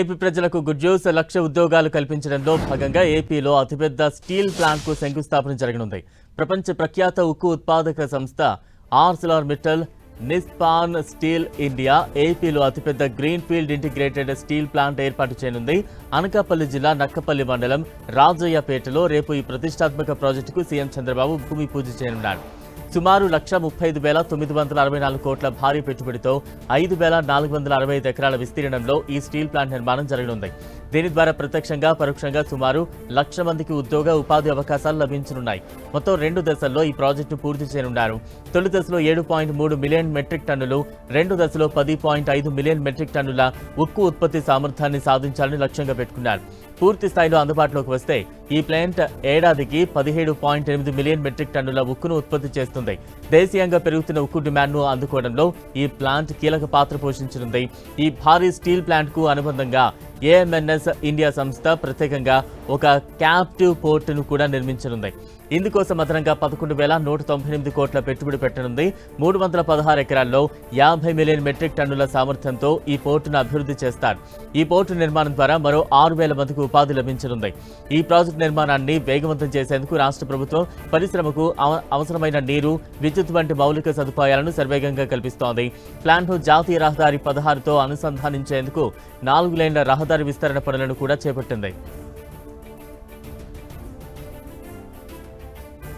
AP ప్రజలకు good news. 1,00,000 ఉద్యోగాలు కల్పించడంలో భాగంగా ఏపీలో అతిపెద్ద స్టీల్ ప్లాంట్కు శంకుస్థాపన జరగనుంది. ప్రపంచ ప్రఖ్యాత ఉక్కు ఉత్పాదక సంస్థ ఆర్సెలర్మిట్టల్ నిప్పాన్ స్టీల్ ఇండియా ఏపీలో అతిపెద్ద green field integrated steel plant ఏర్పాటు చేయనుంది. అనకాపల్లి జిల్లా నక్కపల్లి మండలం రాజయ్యపేటలో రేపు ఈ ప్రతిష్టాత్మక ప్రాజెక్టుకు సీఎం చంద్రబాబు భూమి పూజ చేయనున్నారు. సుమారు 1,35,964 కోట్ల భారీ పెట్టుబడితో 5,465 ఎకరాల విస్తీర్ణంలో ఈ స్టీల్ ప్లాంట్ నిర్మాణం జరగనుంది. దీని ద్వారా ప్రత్యక్షంగా పరోక్షంగా సుమారు 1,00,000 మందికి ఉపాధి అవకాశాలు లభించనున్నాయి. మొత్తం 2 దశల్లో ఈ ప్రాజెక్టును పూర్తి చేయనున్నారు. తొలి దశలో 7.3 మిలియన్ మెట్రిక్ టన్నులు, 2 దశలో 10.5 మిలియన్ మెట్రిక్ టన్నుల ఉక్కు ఉత్పత్తి సామర్థ్యాన్ని సాధించాలని లక్ష్యంగా పెట్టుకున్నారు. పూర్తి స్థాయిలో అందుబాటులోకి వస్తే ఈ ప్లాంట్ ఏడాదికి 17.8 మిలియన్ మెట్రిక్ టన్నుల ఉక్కును ఉత్పత్తి చేస్తుంది. దేశీయంగా పెరుగుతున్న ఉక్కు డిమాండ్ను అందుకోవడంలో ఈ ప్లాంట్ కీలక పాత్ర పోషించనుంది. ఈ భారీ స్టీల్ ప్లాంట్కు అనుబంధంగా ఏఎంఎన్ఎస్ ఇండియా సంస్థ ప్రత్యేకంగా ఒక క్యాప్టివ్ పోర్టును కూడా నిర్మించనుంది. ఇందుకోసం అదనంగా 11,198 కోట్ల పెట్టుబడి పెట్టనుంది. 316 ఎకరాల్లో 50 మిలియన్ మెట్రిక్ టన్నుల సామర్థ్యంతో ఈ పోర్టును అభివృద్ధి చేస్తారు. ఈ పోర్టు నిర్మాణం ద్వారా మరో 6,000 మందికి ఉపాధి లభించనుంది. ఈ ప్రాజెక్టు నిర్మాణాన్ని వేగవంతం చేసేందుకు రాష్ట్ర ప్రభుత్వం పరిశ్రమకు అవసరమైన నీరు, విద్యుత్ వంటి మౌలిక సదుపాయాలను శరవేగంగా కల్పిస్తోంది. ప్లాంట్ను జాతీయ రహదారి 16తో అనుసంధానించేందుకు 4 లేన్ల రహదారి విస్తరణ పనులను కూడా చేపట్టింది.